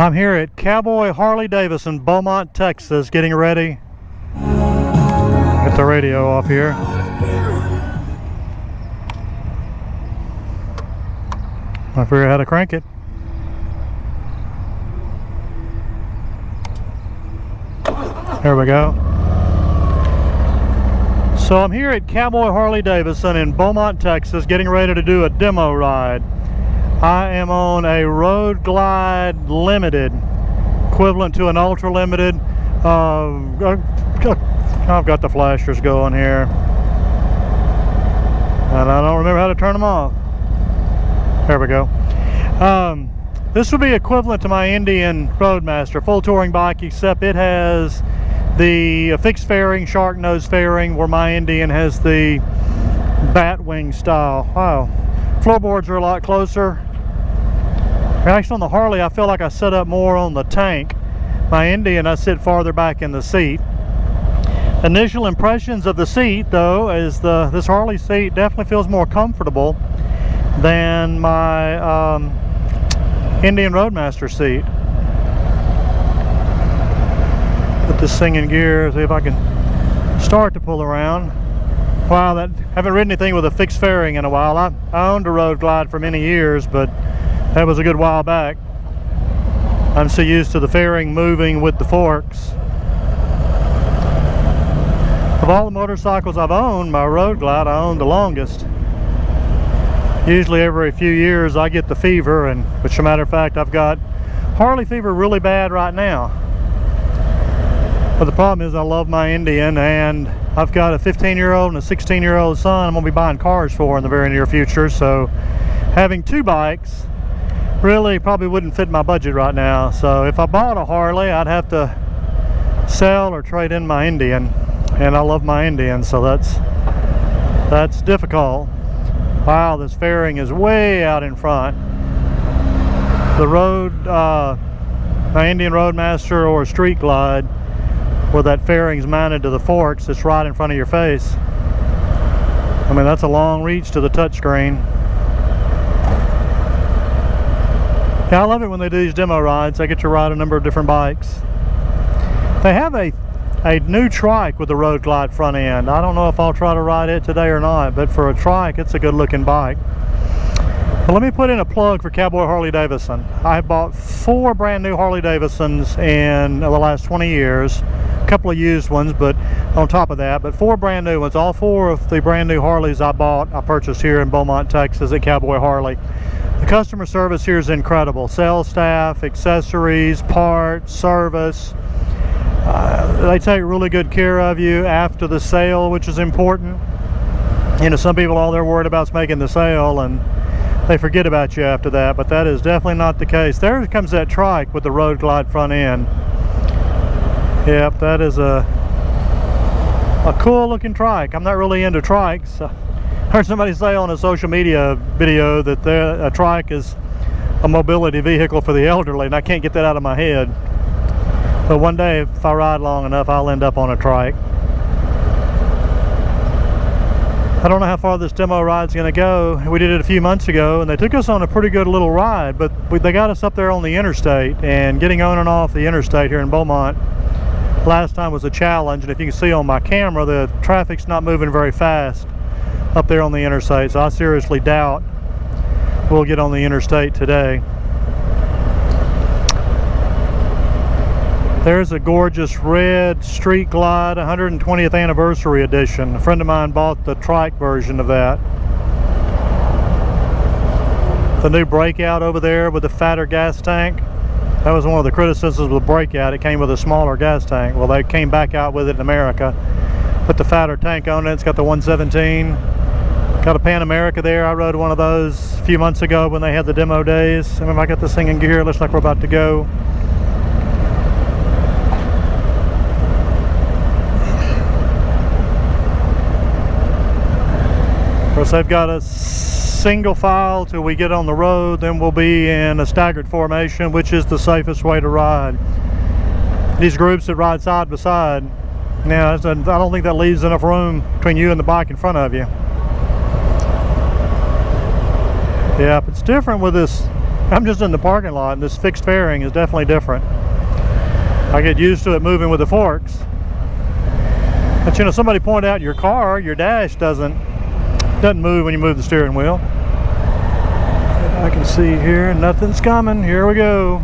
I'm here at Cowboy Harley Davidson, Beaumont, Texas, getting ready. Get the radio off here. I figure out how to crank it. There we go. So I'm here at Cowboy Harley Davidson in Beaumont, Texas, getting ready to do a demo ride. I am on a Road Glide Limited, equivalent to an Ultra Limited. I've got the flashers going here, and I don't remember how to turn them off. There we go. This would be equivalent to my Indian Roadmaster, full touring bike, except it has the fixed fairing, shark nose fairing, where my Indian has the bat wing style. Wow. Floorboards are a lot closer. Actually, on the Harley, I feel like I sit up more on the tank. My Indian, I sit farther back in the seat. Initial impressions of the seat, though, is this Harley seat definitely feels more comfortable than my Indian Roadmaster seat. Put this thing in gear, see if I can start to pull around. Wow, haven't ridden anything with a fixed fairing in a while. I owned a Road Glide for many years, but that was a good while back. I'm so used to the fairing moving with the forks. Of all the motorcycles I've owned, my Road Glide I own the longest. Usually every few years I get the fever, and which, as a matter of fact, I've got Harley fever really bad right now. But the problem is I love my Indian, and I've got a 15-year-old and a 16-year-old son I'm going to be buying cars for in the very near future, so having two bikes really probably wouldn't fit my budget right now. So if I bought a Harley, I'd have to sell or trade in my Indian, and I love my Indian, so that's difficult. Wow, this fairing is way out in front. The road, my Indian Roadmaster or Street Glide, where that fairing's mounted to the forks, it's right in front of your face. I mean, that's a long reach to the touchscreen. Yeah, I love it when they do these demo rides. I get to ride a number of different bikes. They have a new trike with the Road Glide front end. I don't know if I'll try to ride it today or not, but for a trike, it's a good looking bike. But let me put in a plug for Cowboy Harley Davidson. I bought 4 brand new Harley Davidsons in the last 20 years. A couple of used ones, but on top of that, but 4 brand new ones. All 4 of the brand new Harleys I purchased here in Beaumont, Texas at Cowboy Harley. The customer service here is incredible. Sales staff, accessories, parts, service. They take really good care of you after the sale, which is important. You know, some people, all they're worried about is making the sale, and they forget about you after that, but that is definitely not the case. There comes that trike with the Road Glide front end. Yep, that is a cool looking trike. I'm not really into trikes. I heard somebody say on a social media video that a trike is a mobility vehicle for the elderly, and I can't get that out of my head. But one day, if I ride long enough, I'll end up on a trike. I don't know how far this demo ride's going to go. We did it a few months ago, and they took us on a pretty good little ride, but they got us up there on the interstate, and getting on and off the interstate here in Beaumont last time was a challenge. And if you can see on my camera, the traffic's not moving very fast up there on the interstate, so I seriously doubt we'll get on the interstate today. There's a gorgeous red Street Glide 120th anniversary edition. A friend of mine bought the trike version of that. The new Breakout over there with the fatter gas tank. That was one of the criticisms of the Breakout. It came with a smaller gas tank. Well, they came back out with it in America. Put the fatter tank on it. It's got the 117. Got a Pan America there. I rode one of those a few months ago when they had the demo days. And if I got this thing in gear, it looks like we're about to go. Of course, they've got a single file till we get on the road, then we'll be in a staggered formation, which is the safest way to ride. These groups that ride side by side, now, I don't think that leaves enough room between you and the bike in front of you. Yeah, it's different with this I'm just in the parking lot, and this fixed fairing is definitely different. I get used to it moving with the forks. But you know, somebody pointed out your car, your dash doesn't move when you move the steering wheel. I can see here, nothing's coming. Here we go.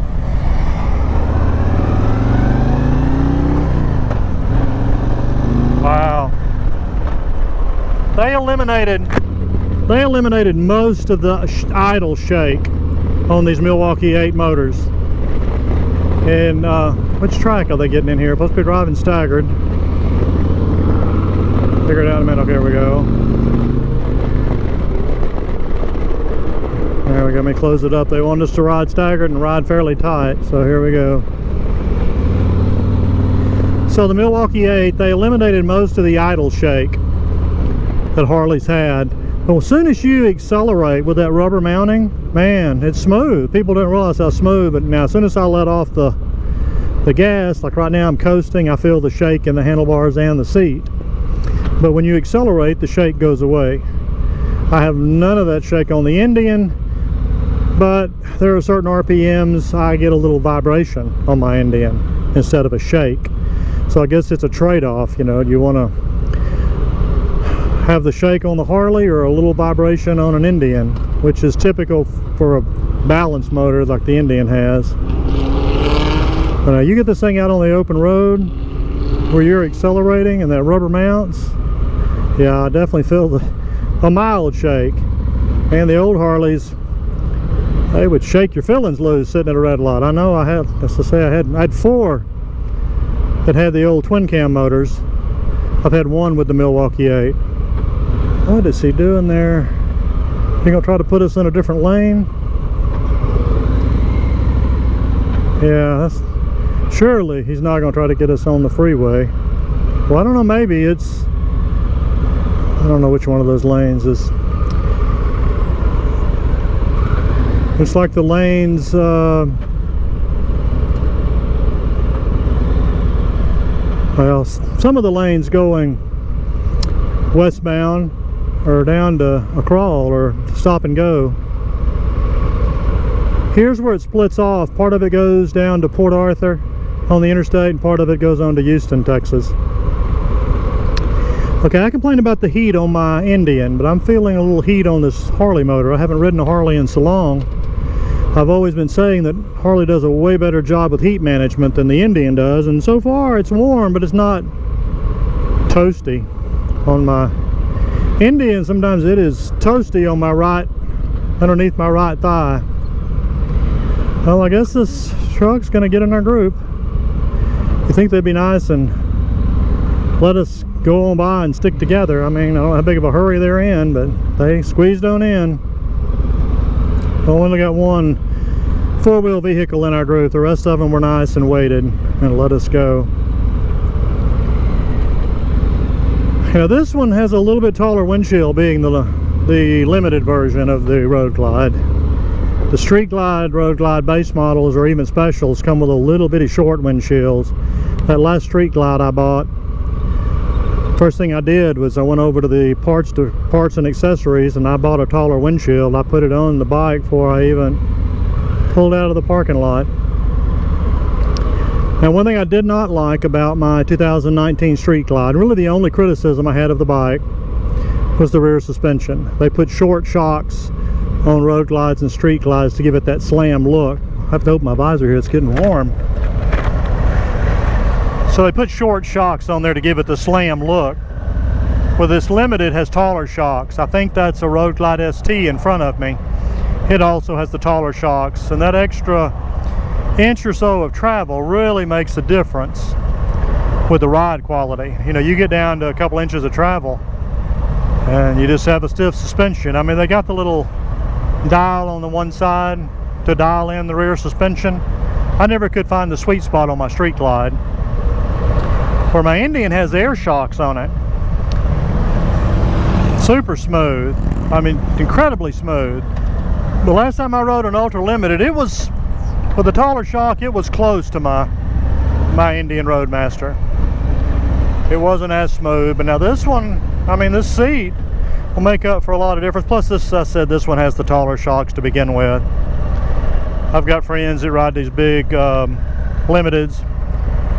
Wow. They eliminated most of the idle shake on these Milwaukee 8 motors. And which track are they getting in here? Supposed to be driving staggered. Figure it out in a minute. Okay, here we go. There we go. Let me close it up. They want us to ride staggered and ride fairly tight. So here we go. So the Milwaukee 8, they eliminated most of the idle shake that Harley's had. But as soon as you accelerate with that rubber mounting, man, it's smooth. People don't realize how smooth, but now as soon as I let off the gas, like right now I'm coasting, I feel the shake in the handlebars and the seat. But when you accelerate, the shake goes away. I have none of that shake on the Indian, but there are certain RPMs I get a little vibration on my Indian instead of a shake. So I guess it's a trade-off, you know. Do you want to have the shake on the Harley or a little vibration on an Indian, which is typical for a balanced motor like the Indian has. But you get this thing out on the open road where you're accelerating and that rubber mounts, yeah, I definitely feel a mild shake. And the old Harleys, they would shake your fillings loose sitting at a red light. I know I had, let's just say I had 4 that had the old twin cam motors. I've had 1 with the Milwaukee 8. What is he doing there? He gonna try to put us in a different lane? Yeah, surely he's not gonna try to get us on the freeway. Well, I don't know, maybe it's, I don't know which one of those lanes is. It's like the lanes, well, some of the lanes going westbound or down to a crawl or stop and go. Here's where it splits off. Part of it goes down to Port Arthur on the interstate, and part of it goes on to Houston, Texas. Okay, I complained about the heat on my Indian, but I'm feeling a little heat on this Harley motor. I haven't ridden a Harley in so long. I've always been saying that Harley does a way better job with heat management than the Indian does, and so far it's warm, but it's not toasty on my Indian. Sometimes it is toasty on my right, underneath my right thigh. Well, I guess this truck's gonna get in our group. You think they'd be nice and let us go on by and stick together? I mean, I don't know how big of a hurry they're in, but they squeezed on in. We only got 1 4-wheel vehicle in our group. The rest of them were nice and waited and let us go. Now this one has a little bit taller windshield, being the limited version of the Road Glide. The Street Glide, Road Glide base models or even specials come with a little bitty short windshields. That last Street Glide I bought, first thing I did was I went over to the parts and accessories, and I bought a taller windshield. I put it on the bike before I even pulled out of the parking lot. Now, one thing I did not like about my 2019 Street Glide, really the only criticism I had of the bike, was the rear suspension. They put short shocks on Road Glides and Street Glides to give it that slam look. I have to open my visor here, it's getting warm. So they put short shocks on there to give it the slam look. Well, this Limited has taller shocks. I think that's a Road Glide ST in front of me. It also has the taller shocks, and that extra inch or so of travel really makes a difference with the ride quality. You know, you get down to a couple inches of travel and you just have a stiff suspension. I mean, they got the little dial on the one side to dial in the rear suspension. I never could find the sweet spot on my Street Glide. Where my Indian has air shocks on it. Super smooth. I mean, incredibly smooth. The last time I rode an Ultra Limited, it was, with the taller shock, it was close to my Indian Roadmaster. It wasn't as smooth, but now this one, I mean, this seat will make up for a lot of difference. Plus, this, I said, this one has the taller shocks to begin with. I've got friends that ride these big limiteds,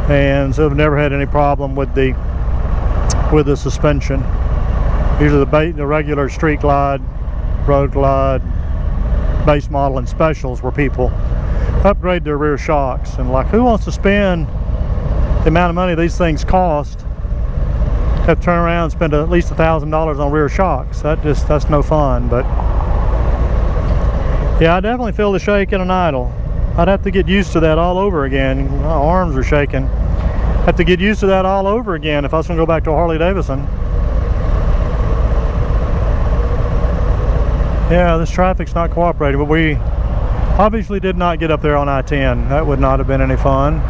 and so I've never had any problem with the suspension. Usually the regular street glide, road glide, base model, and specials where people upgrade their rear shocks, and like, who wants to spend the amount of money these things cost, have to turn around and spend at least $1,000 on rear shocks? That's no fun. But yeah, I definitely feel the shake in an idle. I'd have to get used to that all over again. My arms are shaking. Have to get used to that all over again if I was going to go back to a Harley Davidson. Yeah, this traffic's not cooperating, but we obviously did not get up there on I-10. That would not have been any fun.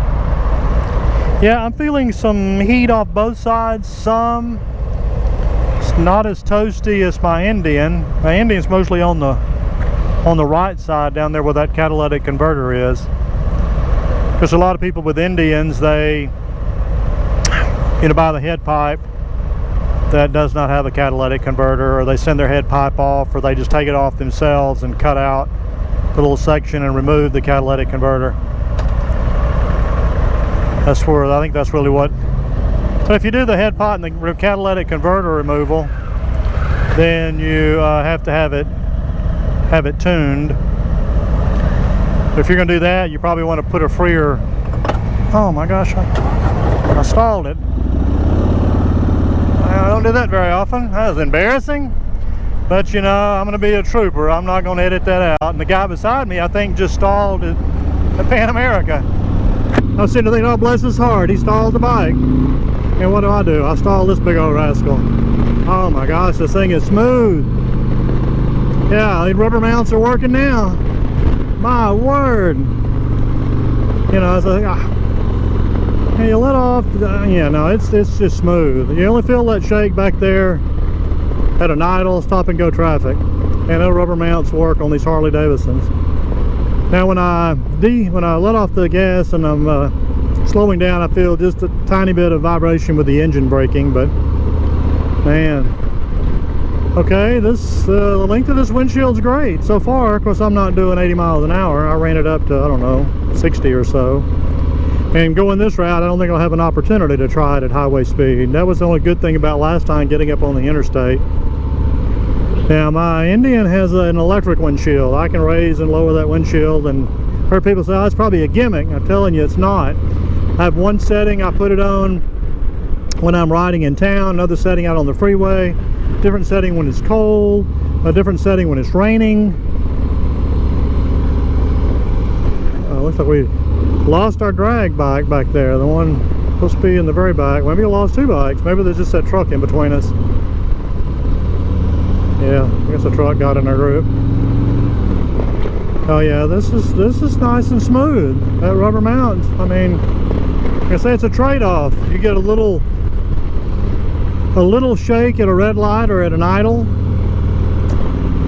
Yeah, I'm feeling some heat off both sides. Some. It's not as toasty as my Indian. My Indian's mostly on the right side down there where that catalytic converter is. Because a lot of people with Indians, they buy the head pipe that does not have a catalytic converter, or they send their head pipe off, or they just take it off themselves and cut out the little section and remove the catalytic converter. That's where I think that's really what. So if you do the head pipe and the catalytic converter removal, then you have to have it tuned. If you're going to do that, you probably want to put a freer. Oh my gosh, I stalled it. I don't do that very often. That was embarrassing. But you know, I'm going to be a trooper. I'm not going to edit that out. And the guy beside me, I think, just stalled at Pan America. I was sitting there thinking, oh, bless his heart, he stalled the bike. And what do? I stall this big old rascal. Oh my gosh, this thing is smooth. Yeah, the rubber mounts are working now. My word. You know, it's like, hey, you let off. Yeah, no, it's just smooth. You only feel that shake back there at an idle stop and go traffic, and no rubber mounts work on these Harley Davidsons. Now when I let off the gas and I'm slowing down, I feel just a tiny bit of vibration with the engine braking, but man, okay, this the length of this windshield's great so far. Of course, I'm not doing 80 miles an hour. I ran it up to, I don't know, 60 or so. And going this route, I don't think I'll have an opportunity to try it at highway speed. That was the only good thing about last time getting up on the interstate. Now my Indian has an electric windshield. I can raise and lower that windshield, and heard people say, oh, it's probably a gimmick. I'm telling you, it's not. I have one setting I put it on when I'm riding in town, another setting out on the freeway, different setting when it's cold, a different setting when it's raining. Looks like we lost our drag bike back there, the one supposed to be in the very back. Maybe we lost two bikes. Maybe there's just that truck in between us. Yeah, I guess the truck got in our group. Oh yeah, this is nice and smooth. That rubber mount, I mean, like I say, it's a trade-off. You get a little shake at a red light or at an idle,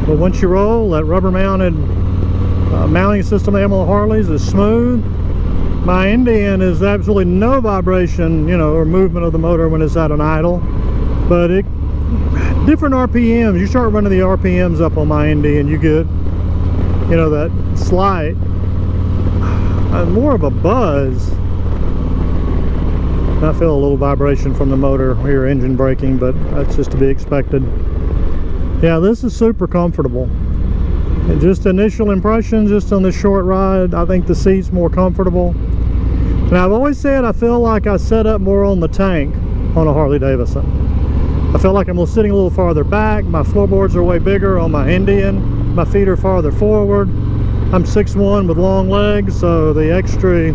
but once you roll, that rubber mounted mounting system they have on the Harleys is smooth. My Indian is absolutely no vibration, you know, or movement of the motor when it's at an idle, but it different RPMs. You start running the RPMs up on my Indian, you get, you know, that slight more of a buzz. I feel a little vibration from the motor here, engine braking, but that's just to be expected. Yeah, this is super comfortable. And just initial impressions, just on this short ride, I think the seat's more comfortable. Now, I've always said I feel like I set up more on the tank on a Harley Davidson. I feel like I'm sitting a little farther back. My floorboards are way bigger on my Indian. My feet are farther forward. I'm 6'1" with long legs, so the extra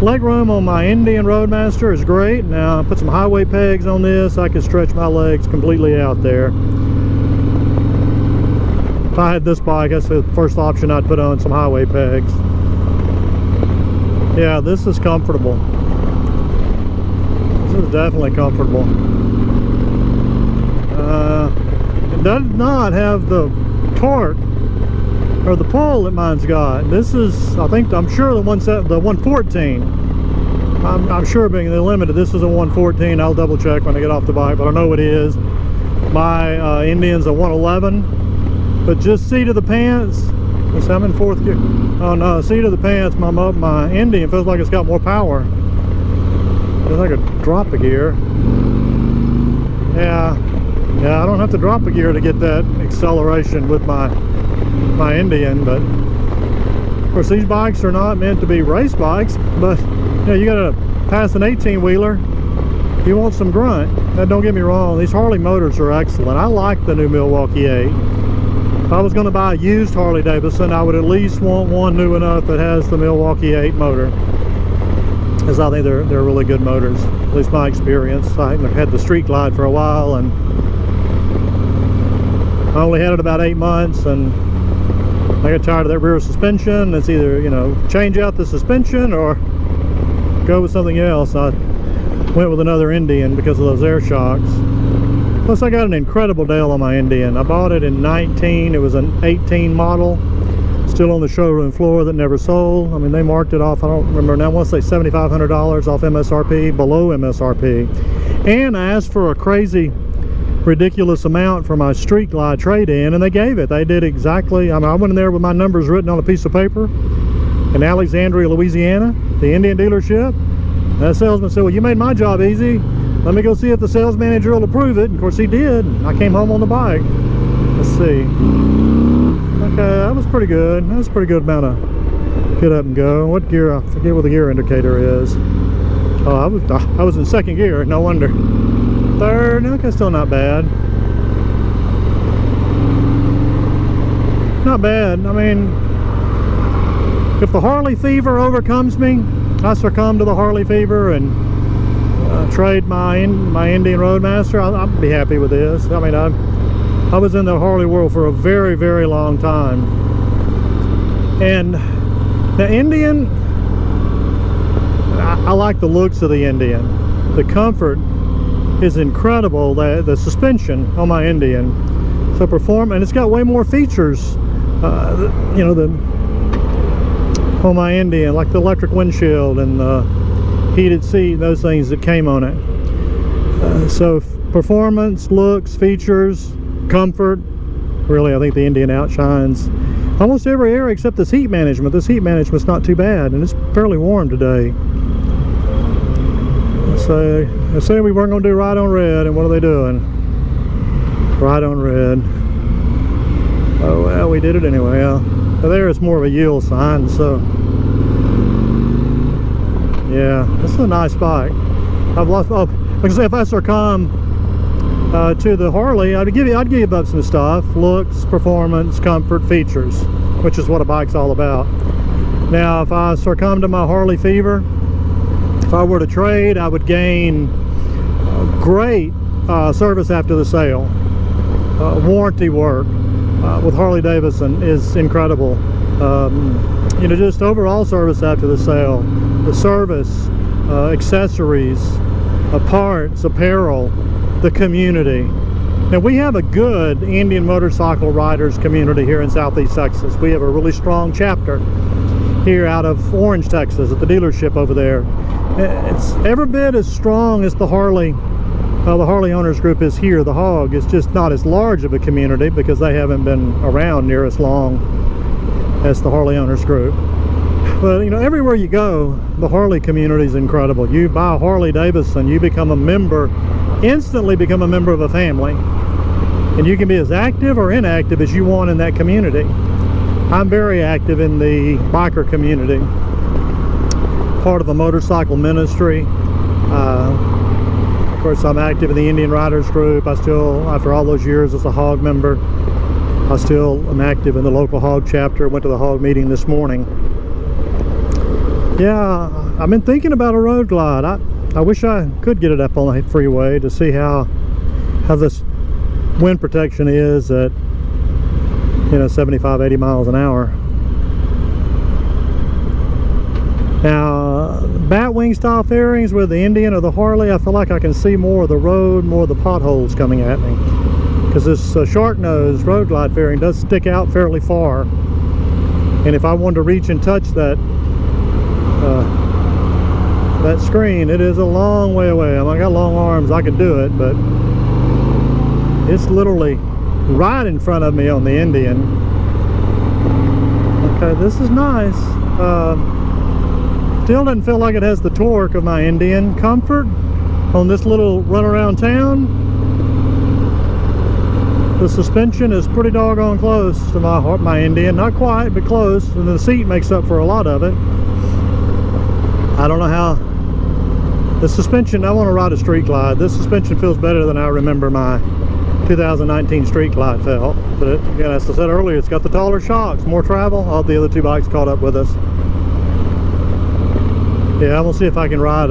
leg room on my Indian Roadmaster is great. Now, I put some highway pegs on this. I can stretch my legs completely out there. If I had this bike, that's the first option I'd put on, some highway pegs. Yeah, this is comfortable. This is definitely comfortable. It does not have the torque or the pull that mine's got. This is, I'm sure the 114. I'm sure being the limited, this is a 114. I'll double check when I get off the bike, but I know it is. My Indian's a 111. But just seat of the pants, Let's see, I'm in 4th gear. Oh no, seat of the pants, my Indian feels like it's got more power. Feels like I could drop a gear. Yeah, I don't have to drop a gear to get that acceleration with my Indian, but of course these bikes are not meant to be race bikes, but you know, you gotta pass an 18-wheeler, you want some grunt. Now don't get me wrong, these Harley motors are excellent. I like the new Milwaukee 8. If I was going to buy a used Harley Davidson, I would at least want one new enough that has the Milwaukee 8 motor, because I think they're really good motors, at least my experience. I had the Street Glide for a while, and I only had it about 8 months, and I got tired of that rear suspension. It's either, you know, change out the suspension or go with something else. I went with another Indian because of those air shocks. Plus I got an incredible deal on my Indian. I bought it in 19, it was an 18 model, still on the showroom floor, that never sold. I mean, they marked it off, I don't remember now, I want to say $7,500 off MSRP, below MSRP. And I asked for a crazy, ridiculous amount for my Street Glide trade-in, and they gave it. They did exactly, I mean, I went in there with my numbers written on a piece of paper in Alexandria, Louisiana, the Indian dealership. And that salesman said, well, you made my job easy. Let me go see if the sales manager will approve it. And of course he did. I came home on the bike. Let's see. Okay, that was pretty good. That was a pretty good amount of get up and go. What gear? I forget what the gear indicator is. Oh, I was in 2nd gear. No wonder. 3rd. Okay, still not bad. Not bad. I mean, if the Harley fever overcomes me, I succumb to the Harley fever and trade my Indian Roadmaster, I'll be happy with this. I mean, I was in the Harley world for a very, very long time, and the Indian, I like the looks of the Indian. The comfort is incredible. The suspension on my Indian, so and it's got way more features, you know, on my Indian, like the electric windshield and the heated seat, those things that came on it. So performance, looks, features, comfort, really I think the Indian outshines almost every area except this heat management. This heat management's not too bad, and it's fairly warm today. So they said we weren't going to do right on red, and what are they doing? Right on red. Oh well, we did it anyway. There it's more of a yield sign, so yeah, this is a nice bike. I've lost. Oh, like I say, if I succumb to the Harley, I'd give you up some stuff: looks, performance, comfort, features, which is what a bike's all about. Now, if I succumb to my Harley fever, if I were to trade, I would gain great service after the sale. Warranty work with Harley Davidson is incredible. You know, just overall service after the sale, the service, accessories, parts, apparel, the community. Now, we have a good Indian motorcycle riders community here in Southeast Texas. We have a really strong chapter here out of Orange, Texas, at the dealership over there. It's every bit as strong as the Harley Owners Group is here, the Hog. It's just not as large of a community because they haven't been around near as long as the Harley Owners Group. But you know, everywhere you go, the Harley community is incredible. You buy a Harley Davidson, you become a member, instantly become a member of a family, and you can be as active or inactive as you want in that community. I'm very active in the biker community, part of a motorcycle ministry. Of course, I'm active in the Indian Riders Group. I still, after all those years as a Hog member, I still am active in the local Hog chapter. Went to the Hog meeting this morning. Yeah, I've been thinking about a Road Glide. I wish I could get it up on the freeway to see how this wind protection is at, you know, 75, 80 miles an hour. Now, batwing style fairings with the Indian or the Harley, I feel like I can see more of the road, more of the potholes coming at me. Because this shark nose Road Glide fairing does stick out fairly far. And if I wanted to reach and touch that screen, it is a long way away. I mean, I got long arms, I could do it, but it's literally right in front of me on the Indian. Okay, this is nice. Still doesn't feel like it has the torque of my Indian. Comfort on this little run around town. The suspension is pretty doggone close to my Indian. Not quite, but close. And the seat makes up for a lot of it. I don't know how. The suspension, I want to ride a Street Glide. This suspension feels better than I remember my 2019 Street Glide felt. But again, as I said earlier, it's got the taller shocks, more travel. All the other two bikes caught up with us. Yeah, I'm gonna see if I can ride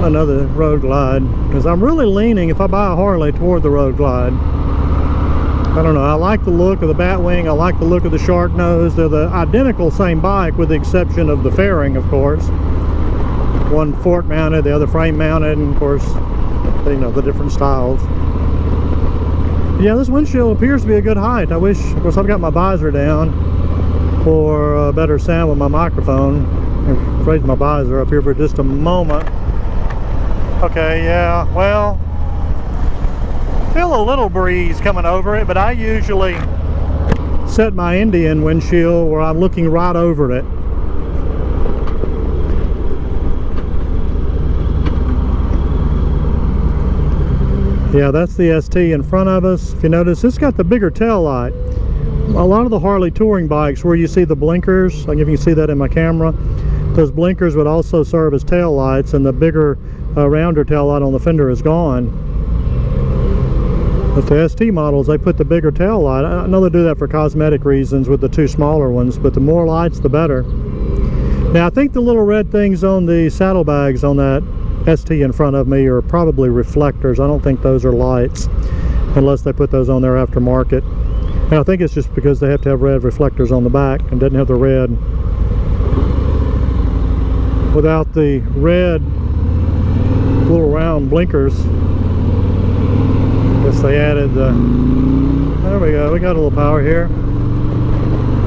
another Road Glide, because I'm really leaning, if I buy a Harley, toward the Road Glide. I don't know, I like the look of the Batwing, I like the look of the shark nose. They're the identical same bike with the exception of the fairing, of course. One fork mounted, the other frame mounted, and of course, you know, the different styles. Yeah, this windshield appears to be a good height. I wish, of course, I've got my visor down for better sound with my microphone. I'll raise my visor up here for just a moment. Okay, yeah, well, feel a little breeze coming over it, but I usually set my Indian windshield where I'm looking right over it. Yeah, that's the ST in front of us. If you notice, it's got the bigger tail light. A lot of the Harley touring bikes where you see the blinkers, like if you can see that in my camera, those blinkers would also serve as tail lights, and the bigger rounder tail light on the fender is gone. But the ST models, they put the bigger tail light. I know they do that for cosmetic reasons with the two smaller ones, but the more lights the better. Now I think the little red things on the saddlebags on that ST in front of me are probably reflectors. I don't think those are lights unless they put those on there aftermarket. And I think it's just because they have to have red reflectors on the back and doesn't have the red. Without the red little round blinkers, I guess they added the, there we go, we got a little power here.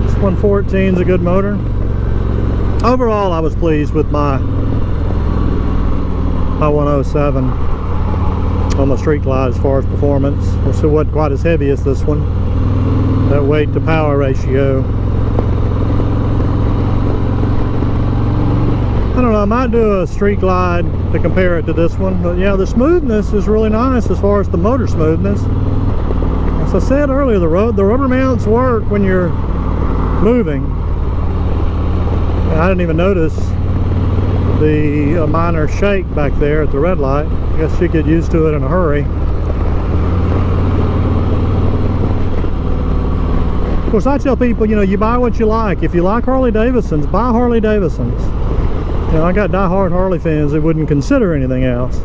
This 114 is a good motor. Overall, I was pleased with my 107 on my Street Glide as far as performance. Of course, it wasn't quite as heavy as this one. That weight to power ratio, I don't know, I might do a Street Glide to compare it to this one, but yeah, the smoothness is really nice as far as the motor smoothness. As I said earlier, the rubber mounts work when you're moving. And I didn't even notice the minor shake back there at the red light. I guess you get used to it in a hurry. Of course, I tell people, you know, you buy what you like. If you like Harley Davidsons, buy Harley Davidsons. You know, I got die-hard Harley fans that wouldn't consider anything else.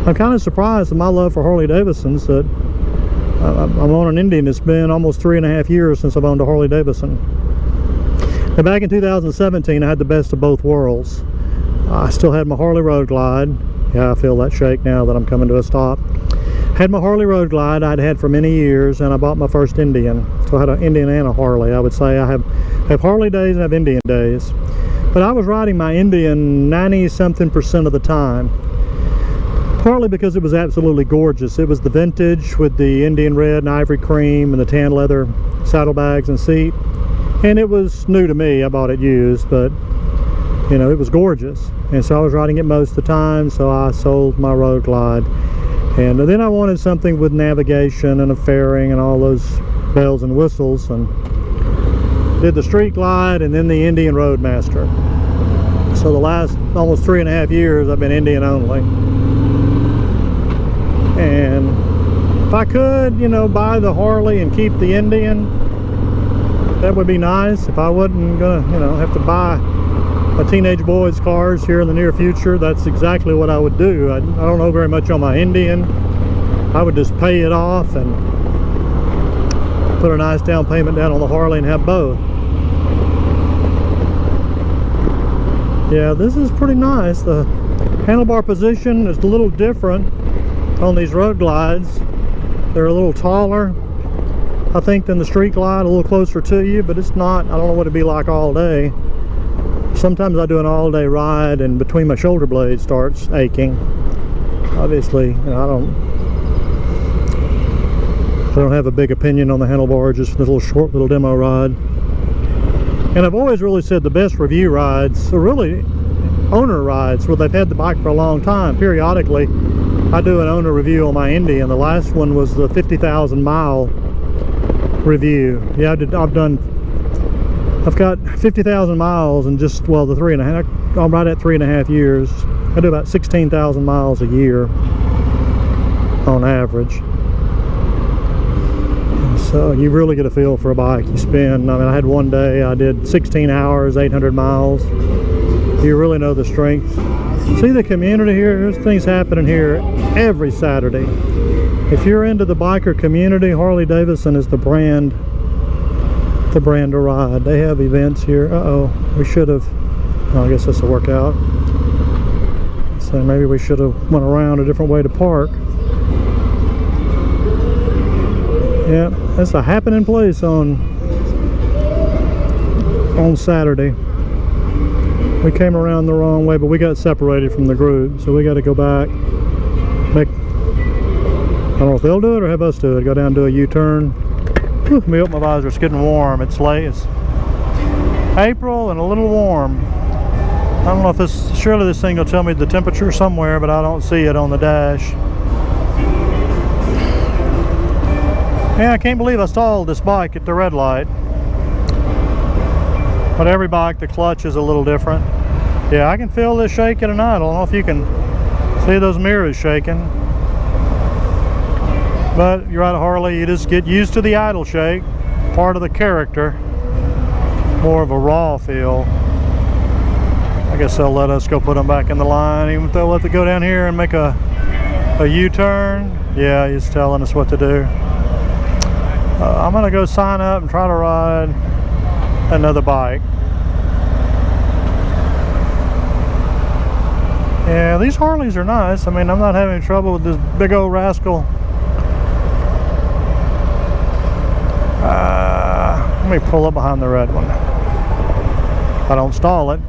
I'm kind of surprised at my love for Harley Davidsons that I'm on an Indian. It's been almost 3.5 years since I've owned a Harley Davidson. Now, back in 2017, I had the best of both worlds. I still had my Harley Road Glide. Yeah, I feel that shake now that I'm coming to a stop. Had my Harley Road Glide I'd had for many years, and I bought my first Indian. So I had an Indian and a Harley. I would say I have Harley days and I have Indian days. But I was riding my Indian 90-something% of the time. Partly because it was absolutely gorgeous. It was the vintage with the Indian red and ivory cream and the tan leather saddlebags and seat. And it was new to me. I bought it used, but you know, it was gorgeous. And so I was riding it most of the time, so I sold my Road Glide. And then I wanted something with navigation and a fairing and all those bells and whistles, and did the Street Glide and then the Indian Roadmaster. So the last almost 3.5 years I've been Indian only. And if I could, you know, buy the Harley and keep the Indian, that would be nice. If I wasn't gonna, you know, have to buy a teenage boy's cars here in the near future, that's exactly what I would do. I don't know very much on my Indian. I would just pay it off and put a nice down payment down on the Harley and have both. Yeah, this is pretty nice. The handlebar position is a little different on these Road Glides. They're a little taller, I think, than the Street Glide, a little closer to you, but it's not, I don't know what it'd be like all day. Sometimes I do an all-day ride and between my shoulder blades starts aching. Obviously, you know, I don't have a big opinion on the handlebar, just a little short little demo ride. And I've always really said the best review rides are really owner rides where they've had the bike for a long time. Periodically I do an owner review on my Indy, and the last one was the 50,000 mile review. Yeah, I've got 50,000 miles in just, well, the 3.5, I'm right at 3.5 years. I do about 16,000 miles a year on average. And so you really get a feel for a bike. You spend, I mean, I had one day I did 16 hours, 800 miles. You really know the strength. See the community here? There's things happening here every Saturday. If you're into the biker community, Harley Davidson is the brand to ride. They have events here. We should have, oh, I guess this will work out. So maybe we should have went around a different way to park. Yeah, that's a happening place on Saturday. We came around the wrong way, but we got separated from the group, so we got to go back. I don't know if they'll do it or have us do it. Go down and do a U-turn. Let me open my visor. It's getting warm. It's late. It's April and a little warm. I don't know if this, surely this thing will tell me the temperature somewhere, but I don't see it on the dash. Yeah, I can't believe I stalled this bike at the red light. But every bike, the clutch is a little different. Yeah, I can feel this shaking tonight. I don't know if you can see those mirrors shaking. But you're right, Harley, you just get used to the idle shake. Part of the character. More of a raw feel. I guess they'll let us go put them back in the line, even if they'll let it go down here and make a U-turn. Yeah, he's telling us what to do. I'm gonna go sign up and try to ride another bike. Yeah, these Harleys are nice. I mean, I'm not having trouble with this big old rascal. Let me pull up behind the red one. I don't stall it.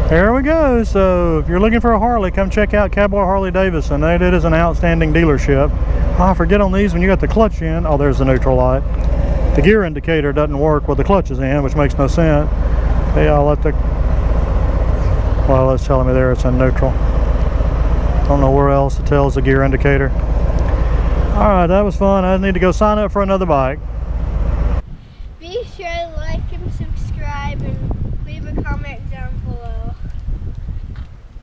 There we go. So if you're looking for a Harley, come check out Cowboy Harley Davidson. It is an outstanding dealership. I forget on these when you got the clutch in. Oh, there's the neutral light. The gear indicator doesn't work with the clutches in, which makes no sense. Hey, I'll let the, well, it's telling me there it's in neutral. Don't know where else it tells the gear indicator. All right, that was fun. I need to go sign up for another bike. Be sure to like and subscribe and leave a comment